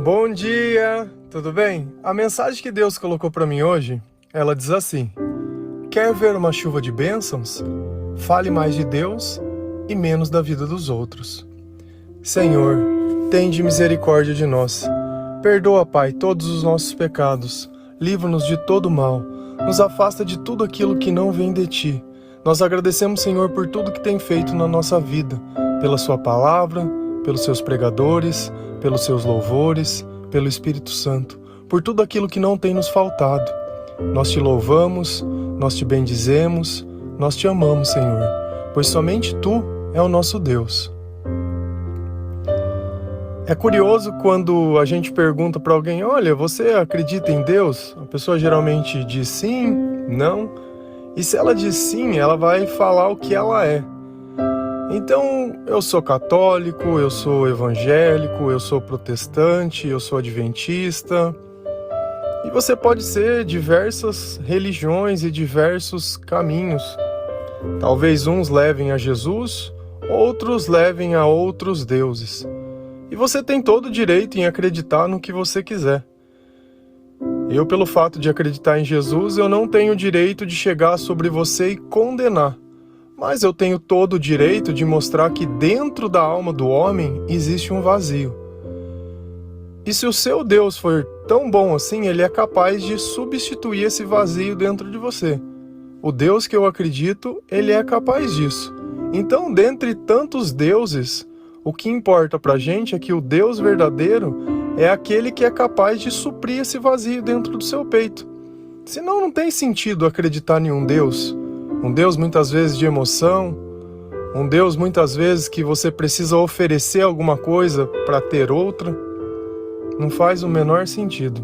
Bom dia, tudo bem? A mensagem que Deus colocou para mim hoje, ela diz assim: quer ver uma chuva de bênçãos? Fale mais de Deus e menos da vida dos outros. Senhor, tende misericórdia de nós. Perdoa, Pai, todos os nossos pecados. Livra-nos de todo mal. Nos afasta de tudo aquilo que não vem de Ti. Nós agradecemos, Senhor, por tudo que tem feito na nossa vida, pela Sua palavra, pelos Seus pregadores, pelos Seus louvores, pelo Espírito Santo, por tudo aquilo que não tem nos faltado. Nós Te louvamos, nós Te bendizemos, nós Te amamos, Senhor, pois somente Tu é o nosso Deus. É curioso quando a gente pergunta para alguém: olha, você acredita em Deus? A pessoa geralmente diz sim, não. E se ela diz sim, ela vai falar o que ela é. Então, eu sou católico, eu sou evangélico, eu sou protestante, eu sou adventista. E você pode ser diversas religiões e diversos caminhos. Talvez uns levem a Jesus, outros levem a outros deuses. E você tem todo o direito em acreditar no que você quiser. Eu, pelo fato de acreditar em Jesus, eu não tenho o direito de chegar sobre você e condenar. Mas eu tenho todo o direito de mostrar que dentro da alma do homem existe um vazio. E se o seu Deus for tão bom assim, ele é capaz de substituir esse vazio dentro de você. O Deus que eu acredito, ele é capaz disso. Então, dentre tantos deuses, o que importa pra gente é que o Deus verdadeiro é aquele que é capaz de suprir esse vazio dentro do seu peito. Senão não tem sentido acreditar em um Deus muitas vezes de emoção, um Deus muitas vezes que você precisa oferecer alguma coisa para ter outra. Não faz o menor sentido.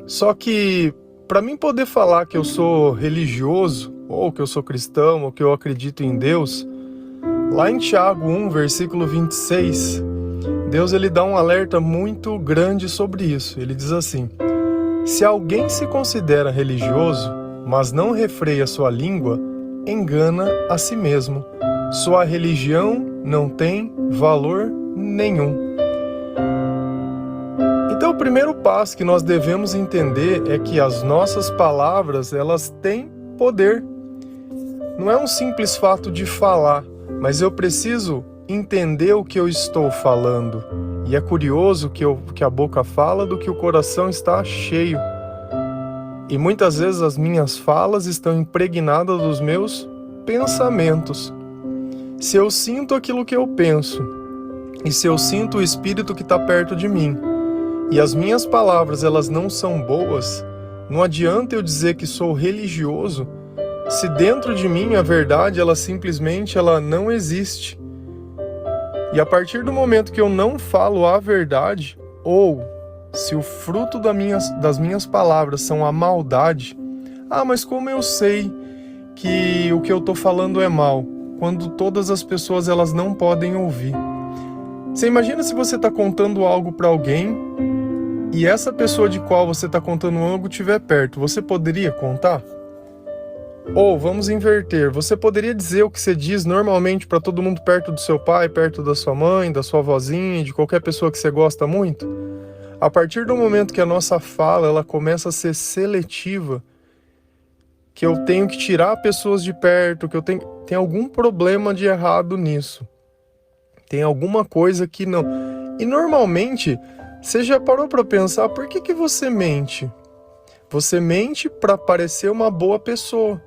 Só que para mim poder falar que eu sou religioso, ou que eu sou cristão, ou que eu acredito em Deus, lá em Tiago 1, versículo 26, Deus ele dá um alerta muito grande sobre isso. Ele diz assim: se alguém se considera religioso, mas não refreia sua língua, engana a si mesmo. Sua religião não tem valor nenhum. Então, o primeiro passo que nós devemos entender é que as nossas palavras, elas têm poder. Não é um simples fato de falar, mas eu preciso entender o que eu estou falando. E é curioso que a boca fala do que o coração está cheio. E muitas vezes as minhas falas estão impregnadas dos meus pensamentos. Se eu sinto aquilo que eu penso, e se eu sinto o Espírito que está perto de mim, e as minhas palavras elas não são boas, não adianta eu dizer que sou religioso, se dentro de mim a verdade ela simplesmente não existe. E a partir do momento que eu não falo a verdade, ou se o fruto das minhas palavras são a maldade, mas como eu sei que o que eu estou falando é mal, quando todas as pessoas elas não podem ouvir? Você imagina se você está contando algo para alguém e essa pessoa de qual você está contando algo estiver perto, você poderia contar? Ou, vamos inverter, você poderia dizer o que você diz normalmente para todo mundo perto do seu pai, perto da sua mãe, da sua vozinha, de qualquer pessoa que você gosta muito? A partir do momento que a nossa fala ela começa a ser seletiva, que eu tenho que tirar pessoas de perto, que tem algum problema de errado nisso. Tem alguma coisa que não... E normalmente, você já parou para pensar por que você mente? Você mente para parecer uma boa pessoa.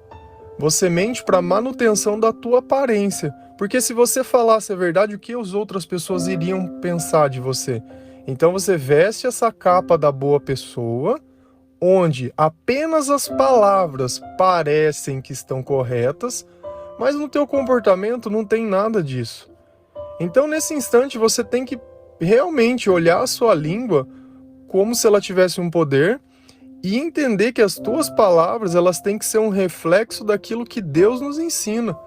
Você mente para manutenção da tua aparência. Porque se você falasse a verdade, o que as outras pessoas iriam pensar de você? Então você veste essa capa da boa pessoa, onde apenas as palavras parecem que estão corretas, mas no teu comportamento não tem nada disso. Então nesse instante você tem que realmente olhar a sua língua como se ela tivesse um poder e entender que as tuas palavras elas têm que ser um reflexo daquilo que Deus nos ensina.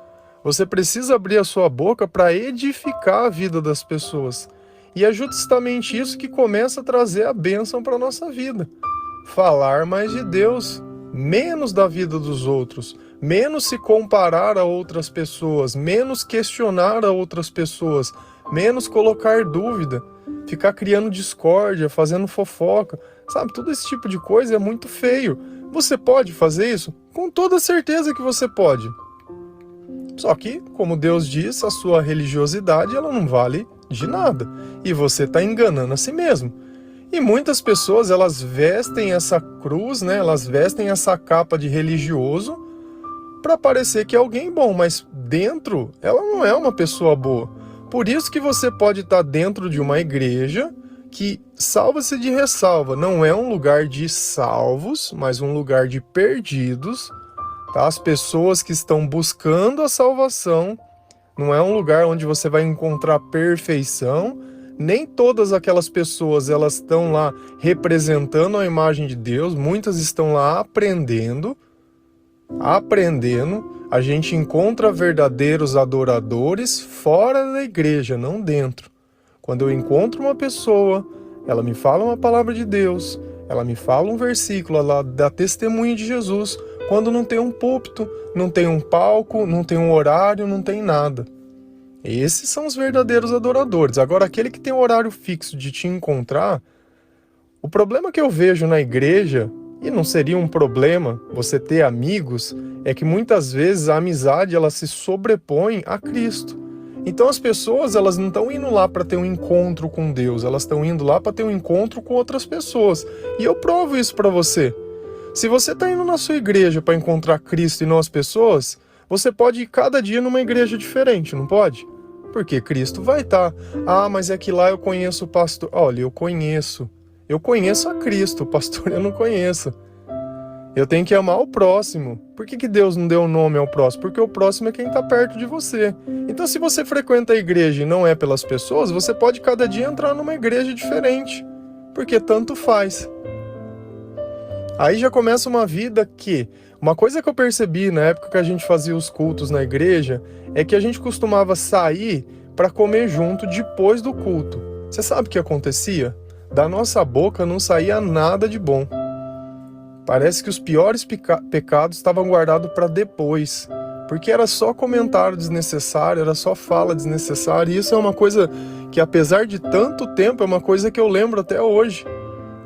Você precisa abrir a sua boca para edificar a vida das pessoas. E é justamente isso que começa a trazer a bênção para a nossa vida. Falar mais de Deus, menos da vida dos outros, menos se comparar a outras pessoas, menos questionar a outras pessoas, menos colocar dúvida. ficar criando discórdia, fazendo fofoca, sabe? Todo esse tipo de coisa é muito feio. Você pode fazer isso? Com toda certeza que você pode. Só que, como Deus diz, a sua religiosidade ela não vale de nada. E você está enganando a si mesmo. E muitas pessoas, elas vestem essa cruz, né? Elas vestem essa capa de religioso para parecer que é alguém bom, mas dentro ela não é uma pessoa boa. Por isso que você pode estar dentro de uma igreja que, salva-se de ressalva, não é um lugar de salvos, mas um lugar de perdidos. Tá? As pessoas que estão buscando a salvação, não é um lugar onde você vai encontrar perfeição. Nem todas aquelas pessoas elas estão lá representando a imagem de Deus, muitas estão lá aprendendo. A gente encontra verdadeiros adoradores fora da igreja, não dentro. Quando eu encontro uma pessoa, ela me fala uma palavra de Deus, ela me fala um versículo, ela dá testemunho de Jesus, quando não tem um púlpito, não tem um palco, não tem um horário, não tem nada. Esses são os verdadeiros adoradores. Agora, aquele que tem um horário fixo de te encontrar, o problema que eu vejo na igreja, e não seria um problema você ter amigos, é que muitas vezes a amizade ela se sobrepõe a Cristo. Então as pessoas elas não estão indo lá para ter um encontro com Deus, elas estão indo lá para ter um encontro com outras pessoas. E eu provo isso para você. Se você está indo na sua igreja para encontrar Cristo e não as pessoas, você pode ir cada dia numa igreja diferente, não pode? Porque Cristo vai estar. Ah, mas é que lá eu conheço o pastor. Olha, eu conheço a Cristo, o pastor eu não conheço. Eu tenho que amar o próximo. Por que Deus não deu nome ao próximo? Porque o próximo é quem está perto de você. Então, se você frequenta a igreja e não é pelas pessoas, você pode cada dia entrar numa igreja diferente. Porque tanto faz. Aí já começa uma vida que... Uma coisa que eu percebi na época que a gente fazia os cultos na igreja é que a gente costumava sair para comer junto depois do culto. Você sabe o que acontecia? Da nossa boca não saía nada de bom. Parece que os piores pecados estavam guardados para depois, porque era só comentário desnecessário, era só fala desnecessária, e isso é uma coisa que, apesar de tanto tempo, é uma coisa que eu lembro até hoje.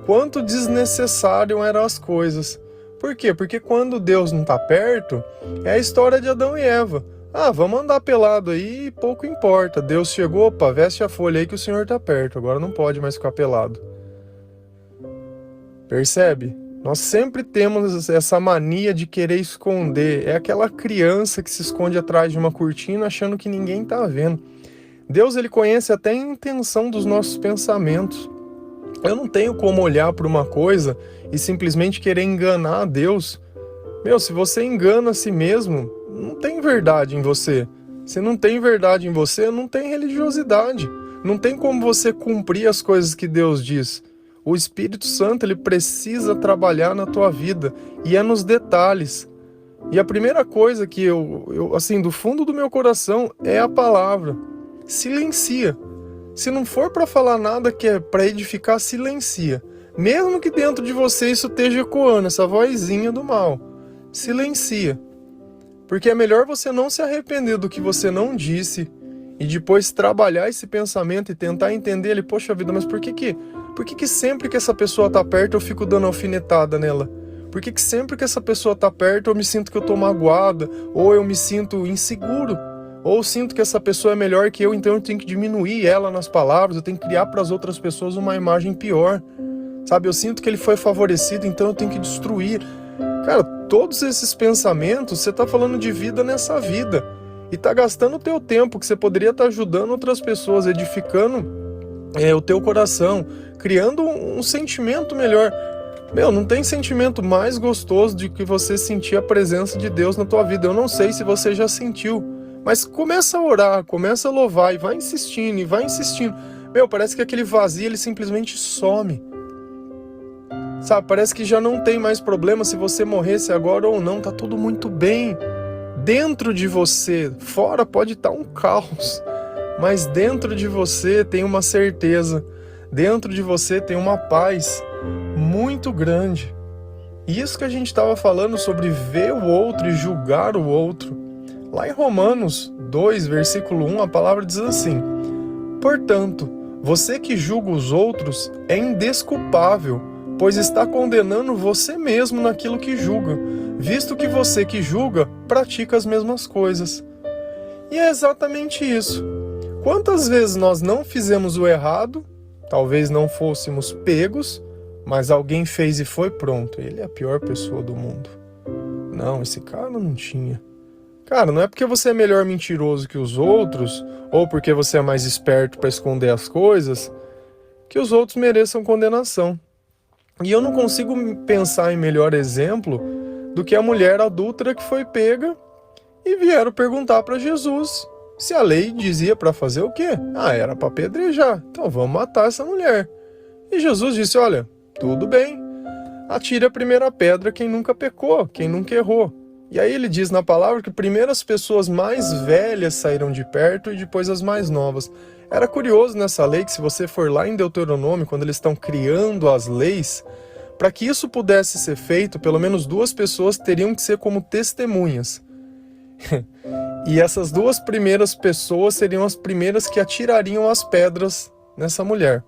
Quanto desnecessário eram as coisas. Por quê? Porque quando Deus não está perto, é a história de Adão e Eva. Ah, vamos andar pelado aí e pouco importa. Deus chegou, opa, veste a folha aí que o Senhor está perto, agora não pode mais ficar pelado. Percebe? Nós sempre temos essa mania de querer esconder. É aquela criança que se esconde atrás de uma cortina achando que ninguém está vendo. Deus ele conhece até a intenção dos nossos pensamentos. Eu não tenho como olhar para uma coisa e simplesmente querer enganar a Deus. Se você engana a si mesmo, não tem verdade em você. Se não tem verdade em você, não tem religiosidade. Não tem como você cumprir as coisas que Deus diz. O Espírito Santo ele precisa trabalhar na tua vida e é nos detalhes. E a primeira coisa que eu assim, do fundo do meu coração é a palavra. Silencia. Se não for para falar nada que é para edificar, silencia. Mesmo que dentro de você isso esteja ecoando, essa vozinha do mal. Silencia. Porque é melhor você não se arrepender do que você não disse e depois trabalhar esse pensamento e tentar entender ele. Poxa vida, mas por que sempre que essa pessoa tá perto eu fico dando alfinetada nela? Por que sempre que essa pessoa tá perto eu me sinto que eu tô magoada? Ou eu me sinto inseguro? Ou sinto que essa pessoa é melhor que eu, então eu tenho que diminuir ela nas palavras, eu tenho que criar para as outras pessoas uma imagem pior. Sabe, eu sinto que ele foi favorecido, então eu tenho que destruir. Cara, todos esses pensamentos, você tá falando de vida nessa vida. E tá gastando o teu tempo, que você poderia estar ajudando outras pessoas, edificando o teu coração, criando um sentimento melhor. Não tem sentimento mais gostoso do que você sentir a presença de Deus na tua vida. Eu não sei se você já sentiu, mas começa a orar, começa a louvar e vai insistindo, parece que aquele vazio ele simplesmente some. Sabe, parece que já não tem mais problema se você morresse agora ou não, tá tudo muito bem. Dentro de você, fora pode estar um caos, mas dentro de você tem uma certeza, dentro de você tem uma paz muito grande. E isso que a gente estava falando sobre ver o outro e julgar o outro. Lá em Romanos 2, versículo 1, a palavra diz assim: portanto, Você que julga os outros é indesculpável, pois está condenando você mesmo naquilo que julga, visto que você que julga pratica as mesmas coisas. E é exatamente isso. Quantas vezes nós não fizemos o errado, talvez não fôssemos pegos, mas alguém fez e foi pronto. Ele é a pior pessoa do mundo. Não, esse cara não tinha. Cara, não é porque você é melhor mentiroso que os outros, ou porque você é mais esperto para esconder as coisas, que os outros mereçam condenação. E eu não consigo pensar em melhor exemplo do que a mulher adúltera que foi pega e vieram perguntar para Jesus se a lei dizia para fazer o quê? Era para apedrejar. Então vamos matar essa mulher. E Jesus disse, olha, tudo bem, atire a primeira pedra quem nunca pecou, quem nunca errou. E aí ele diz na palavra que primeiro as pessoas mais velhas saíram de perto e depois as mais novas. Era curioso nessa lei que se você for lá em Deuteronômio, quando eles estão criando as leis, para que isso pudesse ser feito, pelo menos 2 pessoas teriam que ser como testemunhas. E essas 2 primeiras pessoas seriam as primeiras que atirariam as pedras nessa mulher.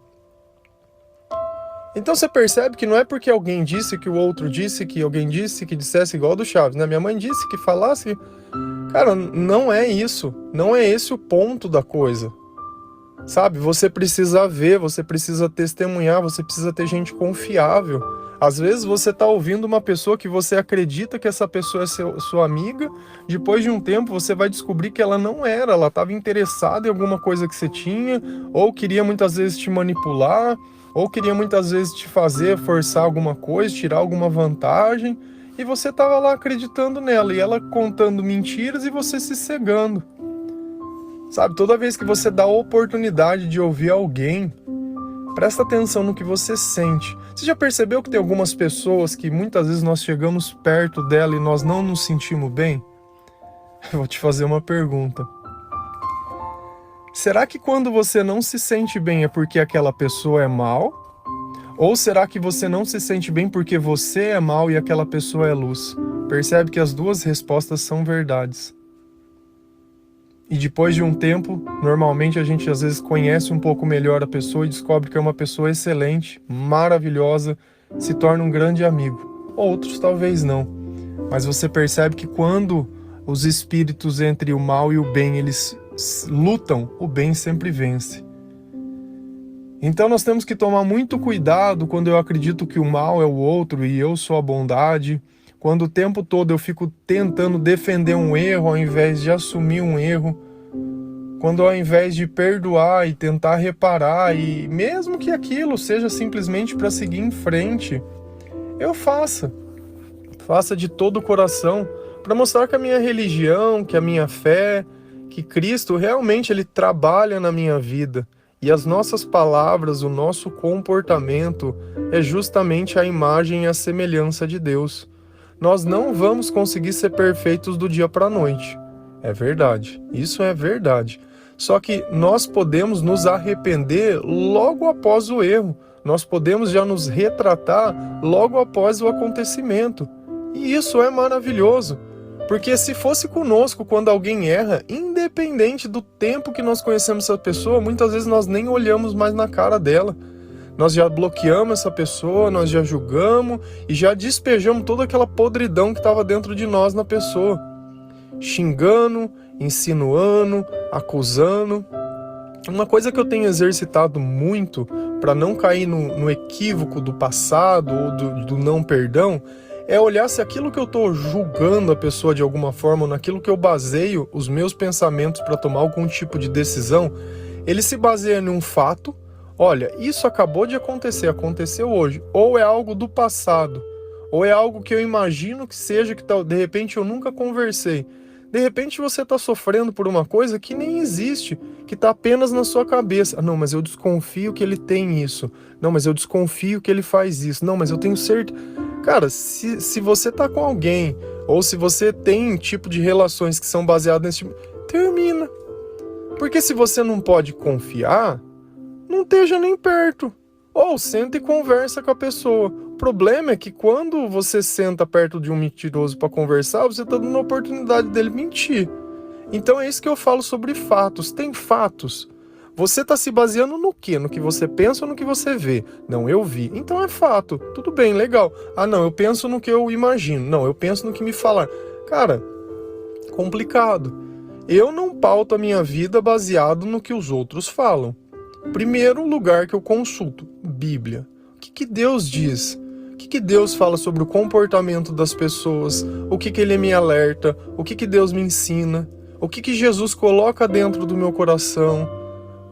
Então você percebe que não é porque alguém disse que o outro disse, que alguém disse que dissesse igual do Chaves, né? Minha mãe disse que falasse. Cara, não é isso. Não é esse o ponto da coisa. Sabe? Você precisa ver, você precisa testemunhar, você precisa ter gente confiável. Às vezes você está ouvindo uma pessoa que você acredita que essa pessoa é sua amiga, depois de um tempo você vai descobrir que ela não era, ela estava interessada em alguma coisa que você tinha, ou queria muitas vezes te manipular, ou queria muitas vezes te fazer forçar alguma coisa, tirar alguma vantagem, e você estava lá acreditando nela, e ela contando mentiras e você se cegando. Sabe, toda vez que você dá a oportunidade de ouvir alguém, presta atenção no que você sente. Você já percebeu que tem algumas pessoas que muitas vezes nós chegamos perto dela e nós não nos sentimos bem? Eu vou te fazer uma pergunta. Será que quando você não se sente bem é porque aquela pessoa é mal? Ou será que você não se sente bem porque você é mal e aquela pessoa é luz? Percebe que as 2 respostas são verdades. E depois de um tempo, normalmente a gente às vezes conhece um pouco melhor a pessoa e descobre que é uma pessoa excelente, maravilhosa, se torna um grande amigo. Outros talvez não. Mas você percebe que quando os espíritos entre o mal e o bem, eles lutam, o bem sempre vence. Então nós temos que tomar muito cuidado quando eu acredito que o mal é o outro e eu sou a bondade. Quando o tempo todo eu fico tentando defender um erro ao invés de assumir um erro. Quando ao invés de perdoar e tentar reparar, e mesmo que aquilo seja simplesmente para seguir em frente, eu faça de todo o coração, para mostrar que a minha religião, que a minha fé, que Cristo realmente ele trabalha na minha vida. E as nossas palavras, o nosso comportamento é justamente a imagem e a semelhança de Deus. Nós não vamos conseguir ser perfeitos do dia para a noite. É verdade, isso é verdade. Só que nós podemos nos arrepender logo após o erro. Nós podemos já nos retratar logo após o acontecimento. E isso é maravilhoso. Porque se fosse conosco quando alguém erra, independente do tempo que nós conhecemos essa pessoa, muitas vezes nós nem olhamos mais na cara dela. Nós já bloqueamos essa pessoa, nós já julgamos e já despejamos toda aquela podridão que estava dentro de nós na pessoa. Xingando, insinuando, acusando. Uma coisa que eu tenho exercitado muito para não cair no equívoco do passado ou do não perdão é olhar se aquilo que eu estou julgando a pessoa de alguma forma, ou naquilo que eu baseio os meus pensamentos para tomar algum tipo de decisão, ele se baseia em um fato. Olha, isso acabou de acontecer, aconteceu hoje, ou é algo do passado, ou é algo que eu imagino que seja, que de repente eu nunca conversei. De repente você está sofrendo por uma coisa que nem existe, que está apenas na sua cabeça. Não, mas eu desconfio que ele tem isso. Não, mas eu desconfio que ele faz isso. Não, mas eu tenho certeza. Cara, se você está com alguém, ou se você tem tipo de relações que são baseadas nesse tipo, termina. Porque se você não pode confiar, não esteja nem perto. Ou senta e conversa com a pessoa. O problema é que quando você senta perto de um mentiroso para conversar, você está dando a oportunidade dele mentir. Então é isso que eu falo sobre fatos. Tem fatos. Você está se baseando no quê? No que você pensa ou no que você vê? Não, eu vi. Então é fato. Tudo bem, legal. Ah, não, eu penso no que eu imagino. Não, eu penso no que me falaram. Cara, complicado. Eu não pauto a minha vida baseado no que os outros falam. Primeiro lugar que eu consulto, Bíblia. O que Deus diz? O que Deus fala sobre o comportamento das pessoas? O que Ele me alerta? O que Deus me ensina? O que Jesus coloca dentro do meu coração?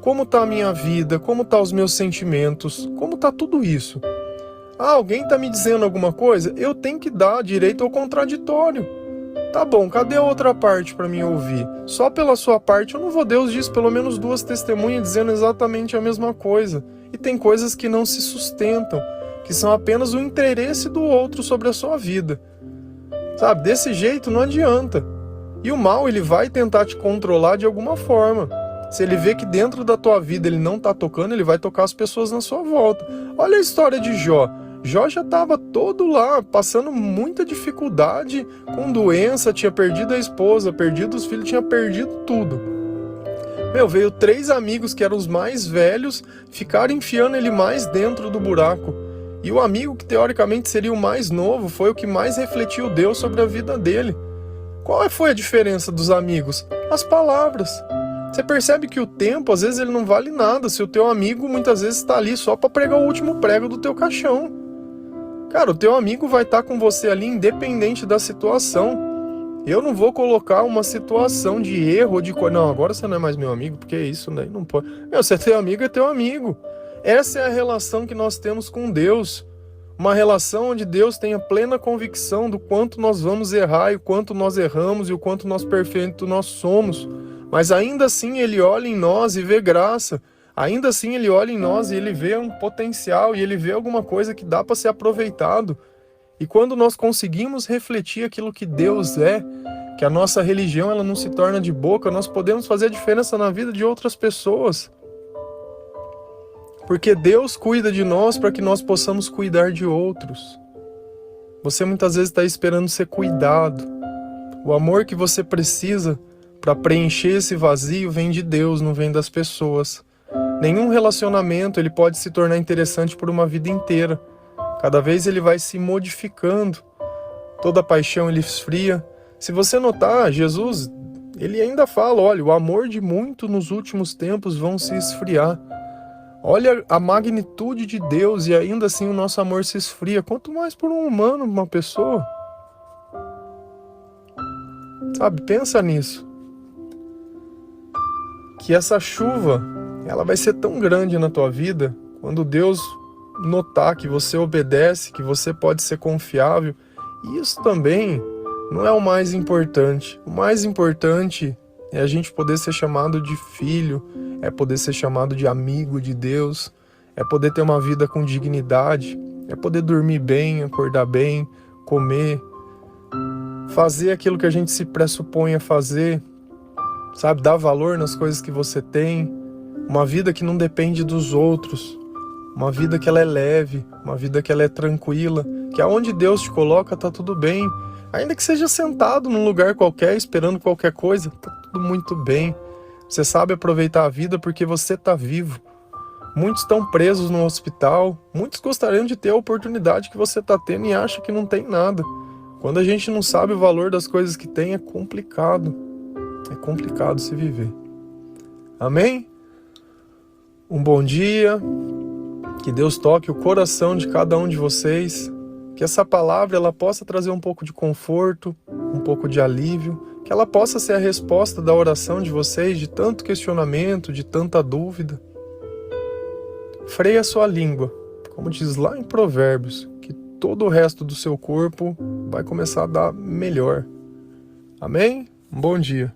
Como está a minha vida? Como estão os meus sentimentos? Como está tudo isso? Ah, alguém está me dizendo alguma coisa? Eu tenho que dar direito ao contraditório. Tá bom, cadê a outra parte para mim ouvir? Só pela sua parte eu não vou. Deus diz pelo menos 2 testemunhas dizendo exatamente a mesma coisa. E tem coisas que não se sustentam, que são apenas o interesse do outro sobre a sua vida. Sabe, desse jeito não adianta. E o mal, ele vai tentar te controlar de alguma forma. Se ele vê que dentro da tua vida ele não tá tocando, ele vai tocar as pessoas na sua volta. Olha a história de Jó. Jó já estava todo lá, passando muita dificuldade, com doença, tinha perdido a esposa, perdido os filhos, tinha perdido tudo. Veio 3 amigos que eram os mais velhos, ficaram enfiando ele mais dentro do buraco. E o amigo que teoricamente seria o mais novo, foi o que mais refletiu Deus sobre a vida dele. Qual foi a diferença dos amigos? As palavras. Você percebe que o tempo, às vezes, ele não vale nada, se o teu amigo muitas vezes está ali só para pregar o último prego do teu caixão. Cara, o teu amigo vai estar com você ali independente da situação. Eu não vou colocar uma situação de erro ou de coisa. Não, agora você não é mais meu amigo, porque isso daí não pode. Você é teu amigo, é teu amigo. Essa é a relação que nós temos com Deus. Uma relação onde Deus tenha plena convicção do quanto nós vamos errar e o quanto nós erramos e o quanto nós perfeitos nós somos. Mas ainda assim Ele olha em nós e vê graça. Ainda assim Ele olha em nós e Ele vê um potencial e Ele vê alguma coisa que dá para ser aproveitado. E quando nós conseguimos refletir aquilo que Deus é, que a nossa religião ela não se torna de boca, nós podemos fazer a diferença na vida de outras pessoas. Porque Deus cuida de nós para que nós possamos cuidar de outros. Você muitas vezes está esperando ser cuidado. O amor que você precisa para preencher esse vazio vem de Deus, não vem das pessoas. Nenhum relacionamento ele pode se tornar interessante por uma vida inteira. Cada vez ele vai se modificando. Toda paixão ele esfria. Se você notar, Jesus, ele ainda fala, olha, o amor de muito nos últimos tempos vão se esfriar. Olha a magnitude de Deus e ainda assim o nosso amor se esfria. Quanto mais por um humano, uma pessoa. Sabe, pensa nisso. Que essa chuva, ela vai ser tão grande na tua vida, quando Deus notar que você obedece, que você pode ser confiável. E isso também não é o mais importante. O mais importante é a gente poder ser chamado de filho, é poder ser chamado de amigo de Deus, é poder ter uma vida com dignidade, é poder dormir bem, acordar bem, comer, fazer aquilo que a gente se pressupõe a fazer, sabe? Dar valor nas coisas que você tem, uma vida que não depende dos outros, uma vida que ela é leve, uma vida que ela é tranquila, que aonde Deus te coloca tá tudo bem, ainda que seja sentado num lugar qualquer, esperando qualquer coisa, tá tudo muito bem. Você sabe aproveitar a vida porque você está vivo. Muitos estão presos no hospital, muitos gostariam de ter a oportunidade que você está tendo e acham que não tem nada. Quando a gente não sabe o valor das coisas que tem, é complicado. É complicado se viver. Amém? Um bom dia. Que Deus toque o coração de cada um de vocês. Que essa palavra ela possa trazer um pouco de conforto, um pouco de alívio. Que ela possa ser a resposta da oração de vocês, de tanto questionamento, de tanta dúvida. Freia a sua língua, como diz lá em Provérbios, que todo o resto do seu corpo vai começar a dar melhor. Amém? Um bom dia.